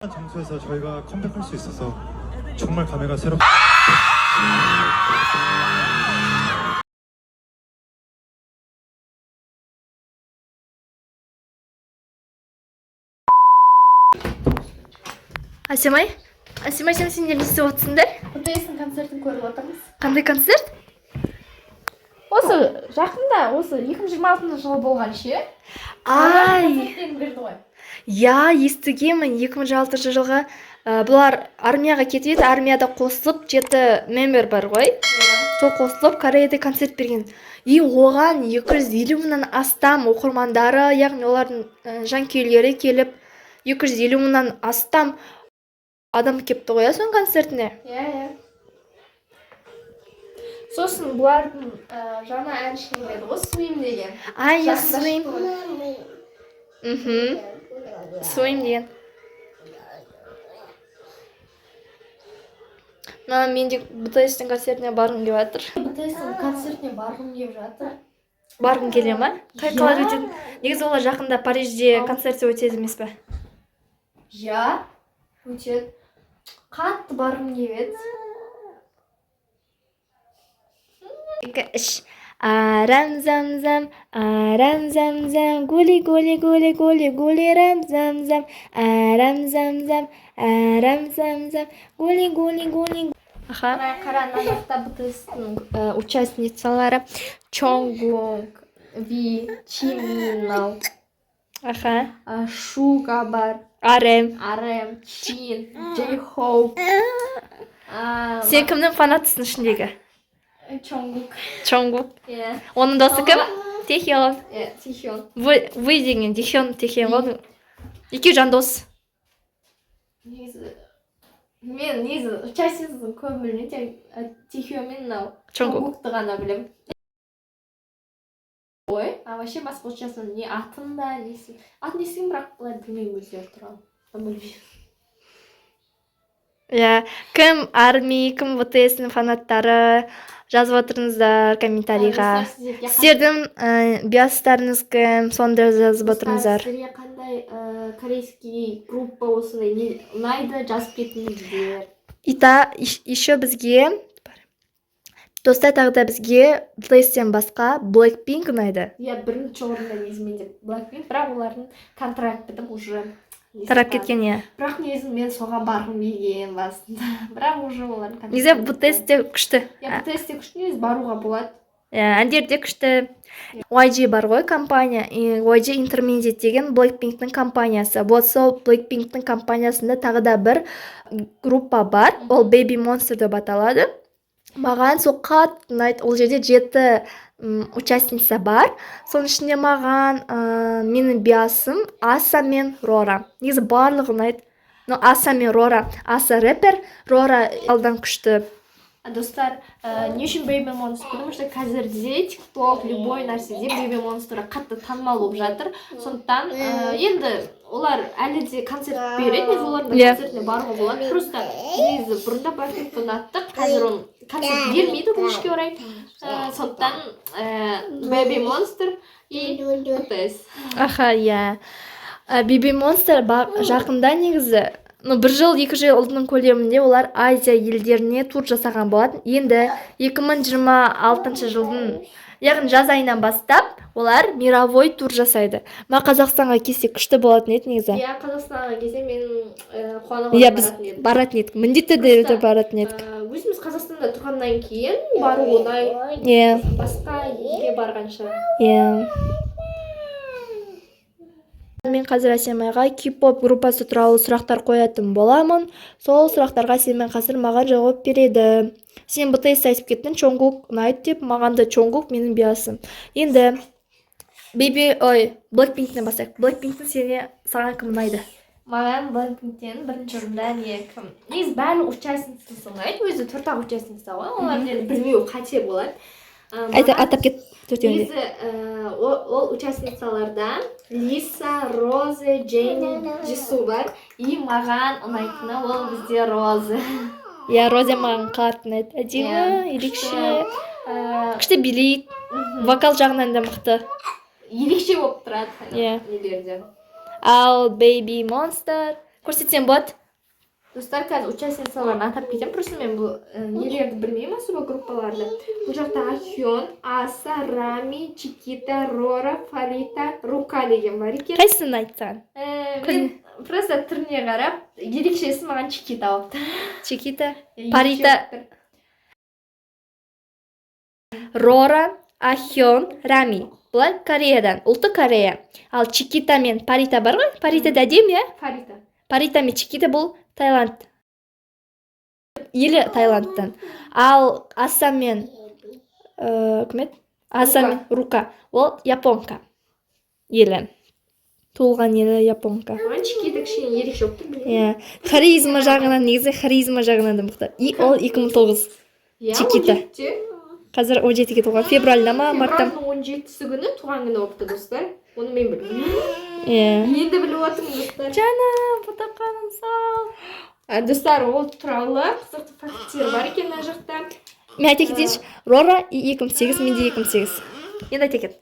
장소에서 저희가 컴백할 수 있어서 정말 감회가 새롭. Асемай? Асемай, сендер не істеп отырсыңдар? БТС-ның концертін көріп отырмыз. Қандай концерт? Осы жақында, осы 2026 жылы болған ше. Ай, Концерттерін берді ғой. я естігенмін 2006 жылғы бұлар армияға кетіп еді, армияда қосылып, 7 мембер бар ғой. Сол қосылып Кореяда концерт берген. И оған 250 мыңнан астам оқырмандары, яғни олардың жанкүйерлері келіп, 250 мыңнан астам адам келіпті ғой, соның концертіне. Иә. Сосын бұлардың жаңа ән шығарады ғой, Swim деген. Ай, я Жақында Swim. шықты Мхм. Swim деген. Мен де БТС-тің концертіне барғым келіп жатыр. БТС-ның концертіне барғым келіп жатыр. Барғың келе ма? Қалай өтеді? Негізі олар жақында Парижде концерті өтеді емес пе? Иә, өтеді. Қатты барғым келеді. 2, 3. Арам зам зам, арам зам зам, гули гули гули гули гули рам зам зам, арам зам зам, арам зам зам, гули гули гули. Аха. Қара мына жақта БТС-ның участницалары Чонгук, Ви, Чиминал, Аха. Шуга бар, RM. RM, Чин, Джей Хоуп. Сен кімнің фанатысың ішіндегі? Чонгук. Чонгук. Иә. Оның досы кім? Техион. Иә, Тихион. Вы деген Техион ғой. Екеуі жан дос. Мен негізі участницасын көп білмеймін, тек Тихион мен мынау Чонгук. Чонгукты ғана білемін. Ой, вообще басқа участницаның не атын да, несін. Атын естігенмін, бірақ былай білмеймін өздері туралы. Білмеймін. Иә, кім армия, кім БТС-ның фанаттары, жазып отырыңыздар комментарийға. Сіздердің биастарыңыз кім, сонда жазып отырыңыздар. Сіздерге қандай корейский группа осындай ұнайды, жазып кетіңіздер. Еще бізге, достар, тағы да бізге БТС-тен басқа Blackpink ұнайды. Иә, бірінші орында негізімен Blackpink, бірақ олардың контракт бітіп уже Тарап кеткен, иә. Бірақ негізі мен соған барғым келген басында. Бірақ уже олардың контракт. Негізі БТС-те күшті. Иә, БТС-те күшті, негізі баруға болады. Әндер де күшті. YG бар ғой компания. YG Intermediate деген Blackpink-ның компаниясы. Вот сол Blackpink-ның компаниясында тағы да бір группа бар. Ол Baby Monster деп аталады. Маған сол қатты ұнайды. Ол жерде 7 участница бар. Соның ішінде маған менің биасым Аса мен Рора. Негізі барлығы ұнайды. Но Аса мен Рора. Аса рэпер, Рора алдан күшті. Достар, не үшін Baby Monster? Потому что қазірде TikTok, любой нәрседе Baby Monster қатты танымал болып жатыр. Сондықтан енді олар әлі де концерт береді, негізі олардың концертіне баруға болады. Просто негізі бұрында Blackpink ұнаттық, қазір оны концерт бермейді өкінішке орай. Сондықтан Baby Monster и БТС. Аха, иә. Baby Monster жақында негізі, 1 жыл, 2 жылдың көлемінде олар Азия елдеріне тур жасаған болатын. Енді 2026 жылдың, яғни жаз айынан бастап, олар мировой тур жасайды. Ма Қазақстанға келсе күшті болатын еді негізі. Иә, Қазақстанға келсе мен қуануға Иә, біз баратын едік. Міндетті де баратын едік. Өзіміз Қазақстанда тұрғаннан кейін бару оңай. Иә. Басқа елге барғанша. Иә. Мен қазір Асемайға K-pop группасы туралы сұрақтар қоятын боламын. Сол сұрақтарға Асемай қазір маған жауап береді. Сен БТС айтып кеттің, Чонгук ұнайды деп, маған да Чонгук менің биасым. Енді Blackpink-тен бастайық. Blackpink-тен саған кім ұнайды? Маған Blackpink-тен бірінші орында не кім? Негізі бәрі участницасы ұнайды, өзі 4 участница ғой. Оларды білмеу қате болады. Атап кет. Негізі ол участницалардан Лиса, Розе, Джейни, Джису бар. И маған ұнайтыны ол бізде Розе. Иә, Розе маған қатты ұнайды. Әдемі, ерекше. Күшті билейді. Вокал жағынан да мықты. Ерекше болып тұрады. Иә. Нелерде. Ал Baby Monster Көрсетсем болады. Достар, қазір участницаларын атап кетемін. Просто мен бұл нелерді білмеймін, особо группаларды. Бұл жақта Ахён, Аса, Рами, Чикита, Рора, Фарита, Рука деген бар екен. Қайсысын айтсаң? Мен просто түріне қарап, ерекшесі маған Чикита алыпты. Чикита, Парита, Рора, Ахён, Рами. Бұлар Кореядан, ұлты Корея. Ал Чикита мен Парита бар ғой? Парита да дейм, иә? Фарита. Парита мен Чикита бұл Таиланд. Елі Таиландтан. Ал Аса мен кім еді? Аса мен Рука. Ол Японка. Елі. Туылған елі Японка. Маған Чикита кішкене ерекше болып тұр, білемін. Иә. Харизма жағынан, негізі харизма жағынан да мықты. И ол 2009. Чикита. Қазір 17-ге туған. Февральда ма, мартта? Февральдың 17-сі күні туған күні болыпты, достар. Оны мен білмеймін. Иә. Енді біліп отырмын, достар. Жаным, бұтақаным сау. Достар, ол туралы қызықты факттер бар екен мына жақта. Мен айта кетейінші, Рора и 2008, менде 2008. Енді айта кет.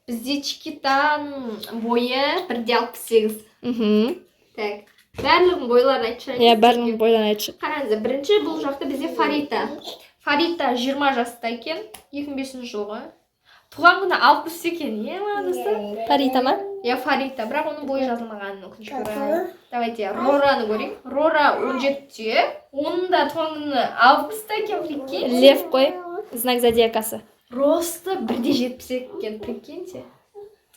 Бізде Чикитаның бойы 1,68. Так, барлығын бойларын айтшы. Иә, бәрінің бойларын айтшы. Қараңыздар, бірінші бұл жақта бізде Фарита. Фарита 20 жаста екен, 2005 жылғы. Туған күні 60 екен, ма, достар? Фарита ма? Я Фарита, бірақ оның бойы жазылмағанын өкінішке орай. Давайте Рораны көрейік. Рора 17-те, оның да туған күні 60-та екен, прикинь. Лев қой, знак зодиакасы. Росты 1,70 екен, прикиньте.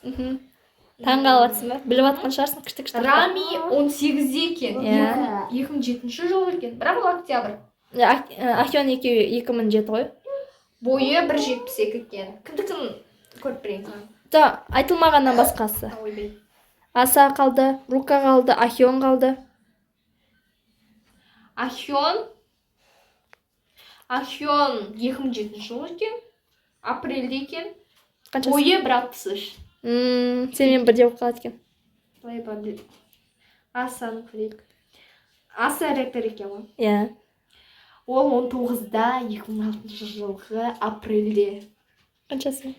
Таң қалыватсың ба? Біліп атқан шығарсың, күшті. Рами 18 екен, Иә. 2007 жылы екен, бірақ ол октябрь. Ахён екеуі 2007 ғой. Бойы 1,72 екен. Кімдікін көріп берейін. Да, айтылмағаннан басқасы. Ойбай. Аса қалды, Рука қалды, Ахён қалды. Ахён 2007 жылы екен, апрельде екен. Қаншасы? Бойы 1,63. Сенмен бірде болып қалады екен. Былай бар. Асаны көрейік. Аса рэпер екен ғой. Иә. Ол 19-да 2006 жылғы апрельде. Қаншасы?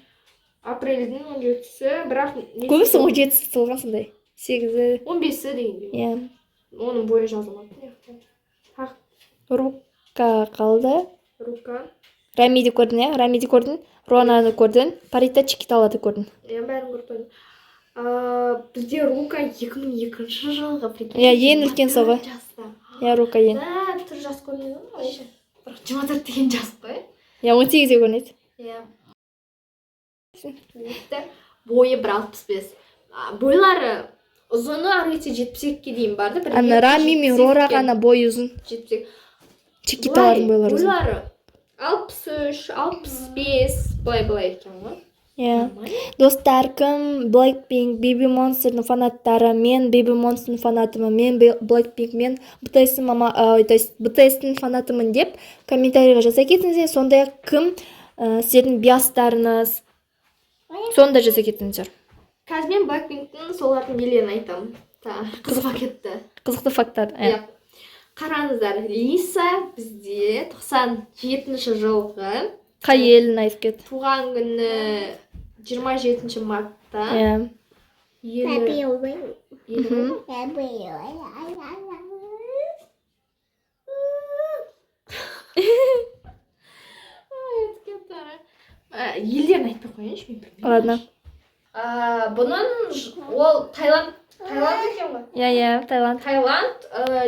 Апрельдің 17-сі, бірақ... Көбісі 17-сі тұлған сондай. 8-і. 15-сі дегенде. Иә. Оның бойы жазылмады. Рука қалды. Рука. Рамиді көрдің, иә? Рамиді көрдің. Ронаны көрдің. Парита Чикиталады көрдің. Бәрін көріп. Бізде Рука 2002 жылғы. Иә, ең үлкен соғы. Иә, Рука ең. Да, түр жас көрінеді ғой, вообще. Бірақ 24 деген жас қой. Иә, 18-де көрінеді. Иә. Бойы 1,65. Бойлары ұзыны арғыйты 72-ке дейін барды. Ана Рами мен Рора ғана бойы ұзын. 72. Чикиталардың бойлары ұзын. Бойлары 63, 65, былай екен ғой. Иә. Достар, кім Blackpink, Baby Monster'ның фанаттары, мен Baby Monster'ның фанатымын, мен Blackpink, мен BTS-ның фанатымын деп комментарийға жаза кетіңіздер. Сондай кім сіздердің биастарыңыз, соны да жаза кетіңіздер. Қазір мен Blackpink'тің солардың нелерін айтамын. Қызыға кетті. Қызықты факттар. Қараңыздар, Лиса бізде 97 жылғы. Қай елін айтып кет? Туған күні 27 мартта. Елі... Елдерін айтпай қойыншы, мен білмеймін. Ладно. Бұның ол Таиланд екен ғой? Иә, Таиланд. Таиланд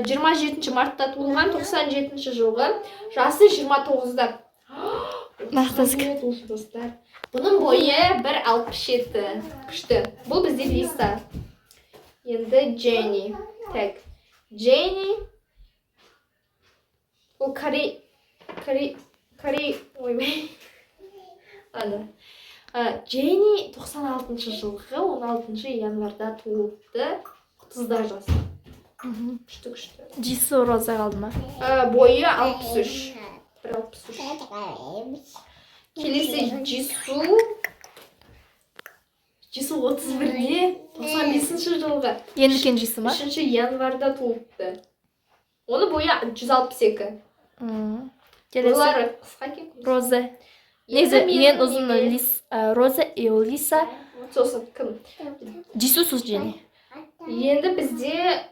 27 мартта туылған, 97 жылғы, жасы 29-да. Мақтасық. Бұның бойы 1,67. Күшті. Бұл бізде Лиса. Енді Дженни. Так. Дженни. Ол Корей. Ойбай. Ладно. Дженни 96 жылғы, 16 январда туылды. 30-да жасы. Күшті. Джису Роза қалды ма? Бойы 63. 1,63. Келесі Джису 31-де 95 жылғы. Ең үлкен Джису ма? 3 январда туылды. Оны бойы 162. Бойлары қысқа екен. Роза. Негізі ең ұзыны Роза и Лиса. Сосын кім? Джису Сус Дженни. Енді бізде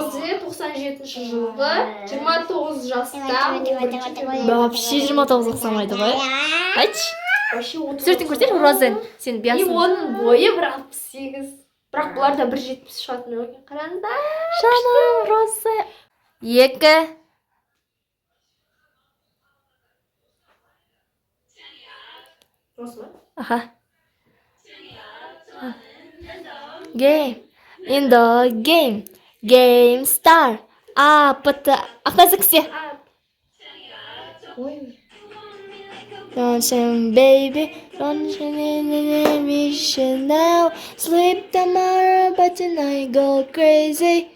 Розе 97 жылғы 29 жаста. Вообще 29 ұқсамайды ғой. Айтшы. Вообще 30. Суретін көрсетші, Розен. Сен И биясың. оның бойы 1.68. Бірақ бұларда 1.70 шығатын екен. Қараңдар. Жаным, Розе. 2. Осы ма? Аха. Game. In the game. Game star. Пыты. Ақназыксе. Ой. Don't you, baby, don't you wish now. Sleep tomorrow, but tonight go crazy.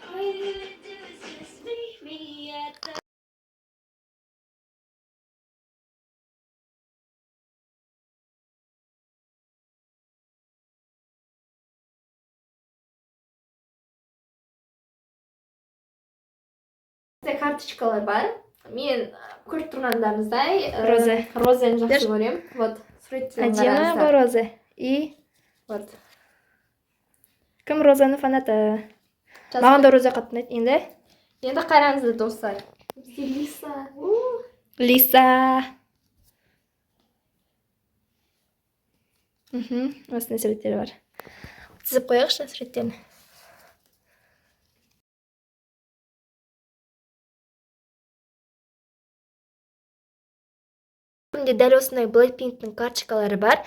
Карточкалар бар. Мен көріп тұрғандарыңыздай Роза. Розаны жақсы көремін. Вот, суреттерін Әдемі ғой қараңыздар. Роза. И Вот. кім Розаны фанаты? Маған да Роза қатты ұнайды. Енді қараңыздар достар. Лиса. Лиса. Осындай суреттері бар. Тізіп қояқшы суреттерін. Бүгінде дәл осындай Blackpink'тің карточкалары бар.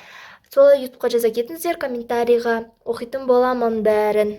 Сол ютубқа жаза кетіңіздер, комментарийға оқитын боламын бәрін.